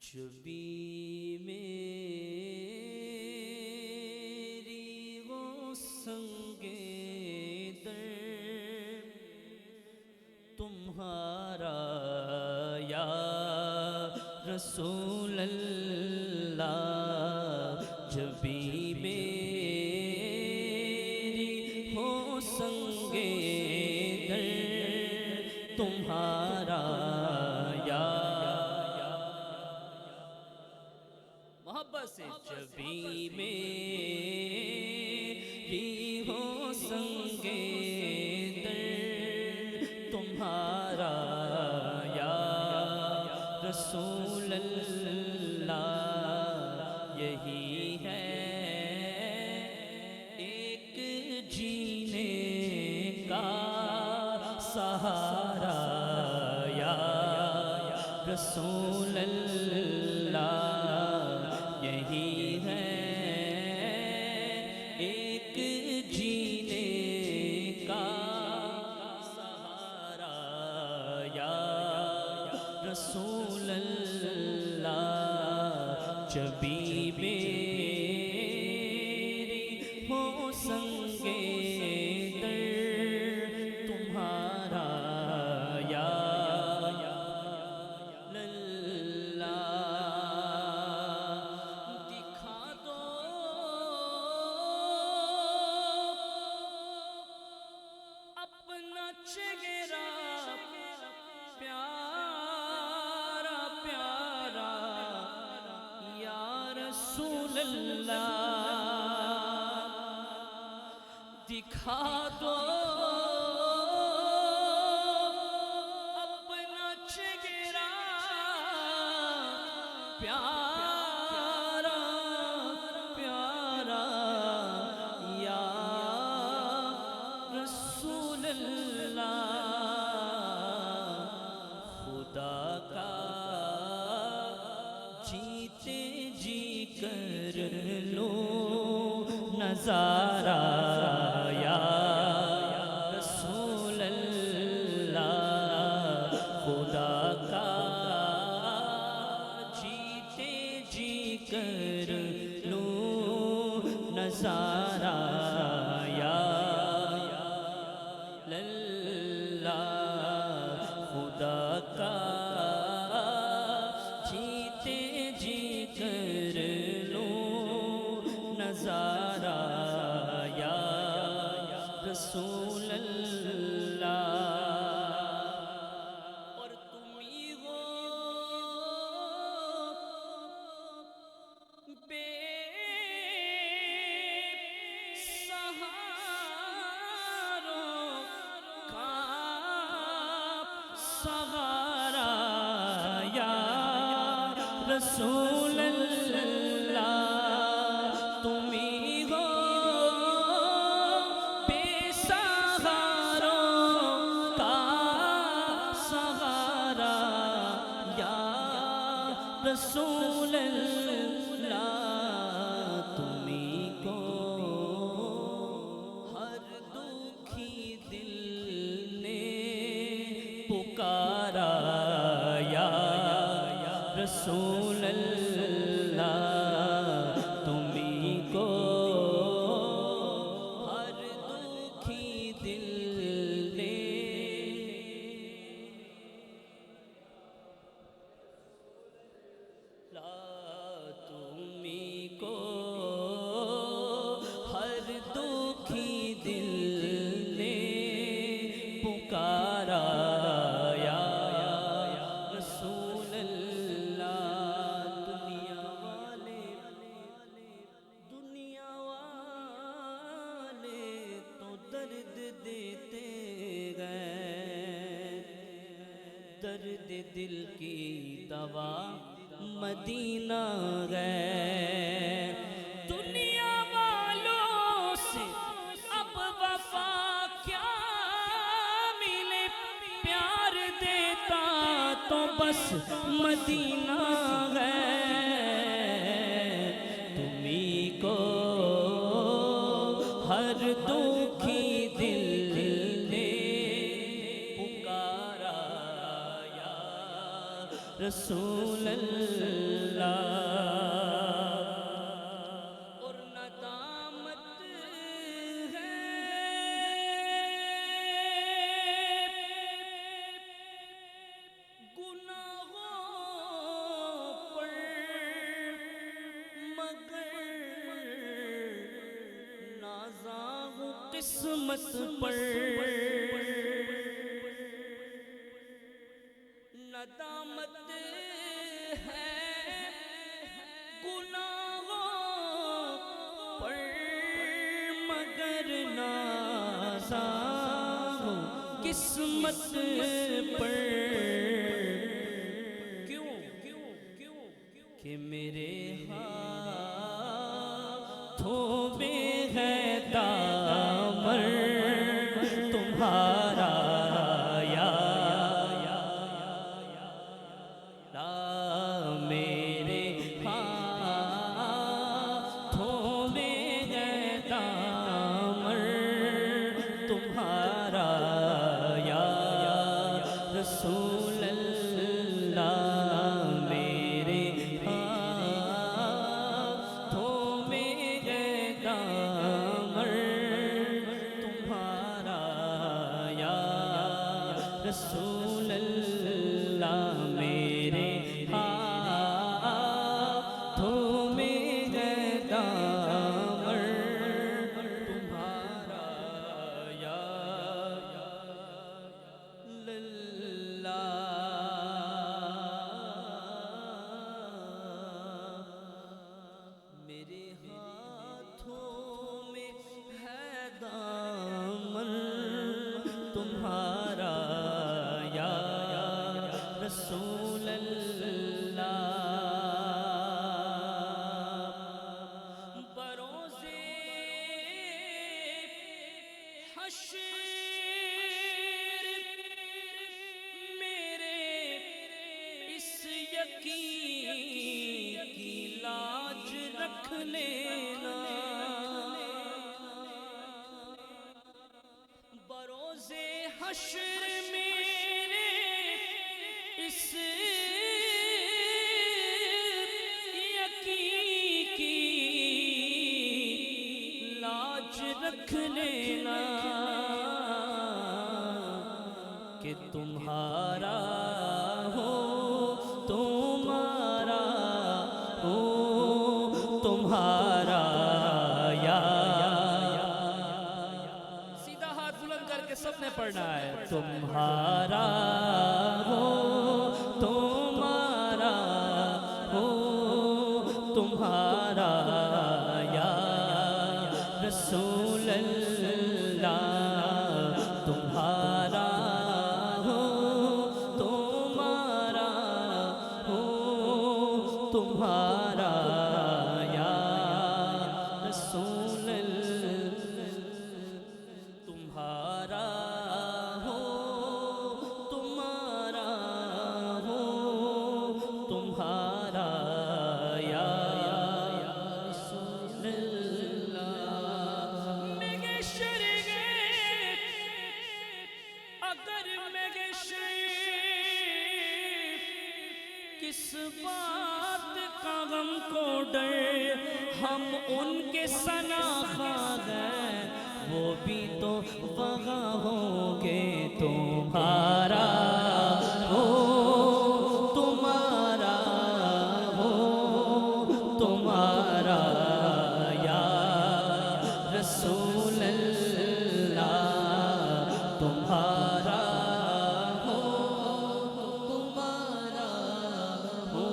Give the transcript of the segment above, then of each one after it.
جبھی میری وہ سنگے در تمہارا یا رسول اللہ، جبھی میری ہو سنگے در تمہارا یا محبت سے، جبھی میری ہو سنگے در تمہارا یا رسول اللہ، یہی ہے ایک جینے کا سہارا یا رسول اللہ، یہی ہے ایک جینے کا سہارا یا رسول اللہ، جبھی میری ہو سنگے در تمہارا یا دکھا دو اپنا چہرہ پیارا پیارا یا رسول اللہ، دکھا دو اپنا چہرہ پیارا پیارا یا رسول اللہ، خدا کا جیتے جی کر لو نظارہ یا رسول اللہ، خدا کا جیتے جی کر لو نظارہ یا خدا کا جیتے جی کر لو نظارہ یا رسول اللہ، اور تم ہی ہو بے سہارا یا رسول اللہ، تم ہی ہو بے سہاروں کا سہارا یا رسول اللہ، تم ہی کو ہر دکھی دل نے پکارا یا رسول اللہ، تمہیں کو ہر دکھی دل نے تمہیں کو ہر دکھی دل نے پکارا یا رسول اللہ، دنیا والے تو درد دیتے گئے، درد دل کی دوا مدینہ گئے، دنیا والوں سے اب وفا کیا ملے، پیار دیتا تو بس مدینہ گئے، تمہیں کو ہر دکھی دل نے پکارا یا رسول اللہ قسمت پر ندامت ہے گناہوں پر مگر نازاں ہوں قسمت پر کیوں کہ میرے ہاتھوں میں ہے دامن تمہارا یا میرے ہاتھوں میں ہے دامن تمہارا یا رسول اللہ میرے ہاتھوں میں ہے دامن تمہارا یا رسول اللہ میرے ہاتھوں میں ہے دامن تمہارا یا میرے ہاتھوں میں ہے دامن تمہارا یا رسول اللہ بروزے حشر میرے اس یقین کی لاج رکھ لینا بروزے حشر میرے اس یقین کی لاج رکھ لینا کہ تمہارا ہو تمہارا ہو تمہارا یا سیدھا ہاتھ بلند کر کے سب نے پڑھنا ہے تمہارا ہو تمہارا ہو تمہارا یا رسول اللہ تمہارا ہو تمہارا ہو تمہارا یا رسول اللہ تمہارا ہو تمہارا ہو تمہارا یا رسول اللہ میرے شریک اگر میرے شریک کس بات کا غم کو ڈر ہم ان کے سناخواہ ہیں وہ بھی تو وہاں ہوں گے تمہارا ہو تمہارا ہو تمہارا یا رسول اللہ تمہارا ہو تمہارا ہو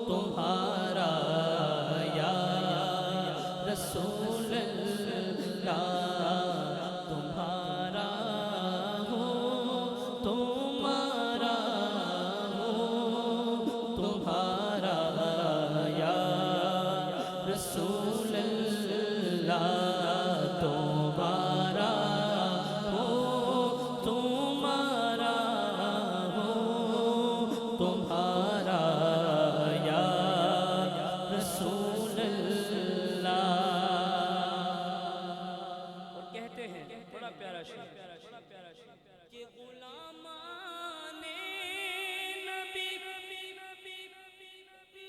تمہارا یا رسول اللہ تمہارا ہو تمہارا ہو تمہارا یا رسول اللہ تمہارا ہو تمہارا ہو تمہارا یا رسول اللہ اور کہتے ہیں بڑا پیارا شعر کہ غلامان نبی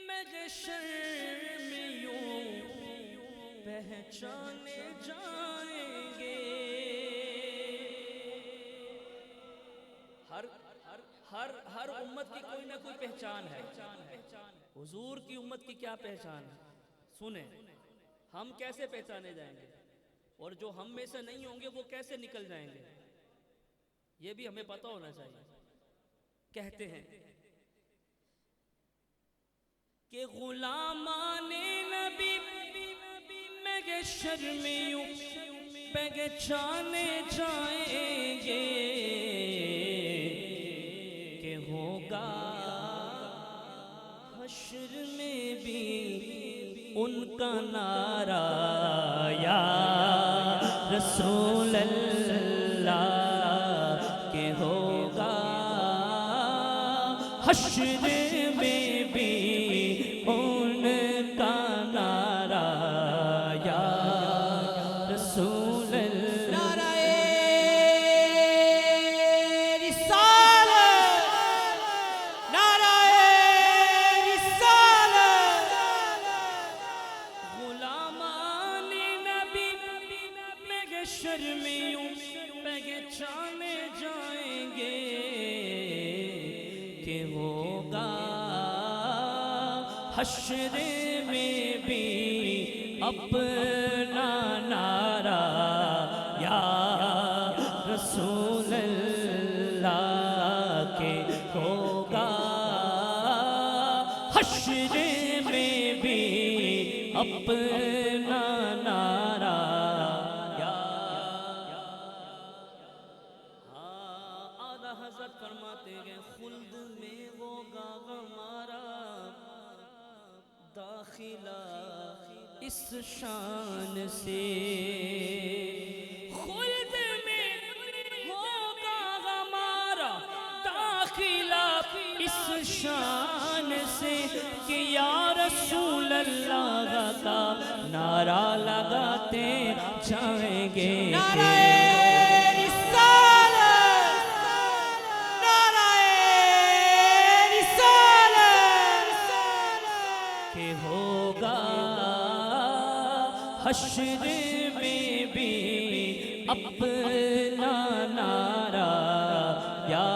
محشر میں یوں پہچانے جائیں گے ہر امت کی کوئی نہ کوئی پہچان ہے حضور کی امت کی کیا پہچان ہے سنیں ہم کیسے پہچانے جائیں گے اور جو ہم میں سے نہیں ہوں گے وہ کیسے نکل جائیں گے، یہ بھی ہمیں پتہ ہونا چاہیے۔ کہتے ہیں کہ غلامان نبی محشر میں یوں پہچانے جائیں گے کہ ہوگا حشر میں بھی ان کا نعرہ یا رسول اللہ، کہ ہوگا حشر میں بھی ان کا نعرہ یا رسول اللہ۔ نعرہ رسالت، نعرہ رسالت۔ غلامان نبی محشر میں یوں پہچانے جائیں گے کہ ہوگا حشر میں بھی اپنا نعرہ یا رسول اللہ، کہ ہوگا حشر میں بھی اپنا نعرہ یا اعلیٰ حضرت فرماتے ہیں خلد میں ہوگا ہمارا داخلہ اس شان سے، خلد میں ہوگا ہمارا داخلہ اس شان سے، کہ یا رسول اللہ کا نعرہ لگاتے جائیں گے۔ نعرہ رسالت، نعرہ رسالت۔ کہ ہوگا حشر میں بھی اپنا نعرہ یا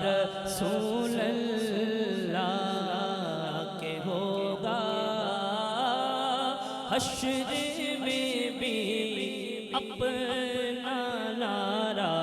رسول اللہ، کہ ہوگا حشر میں بھی اپنا نعرہ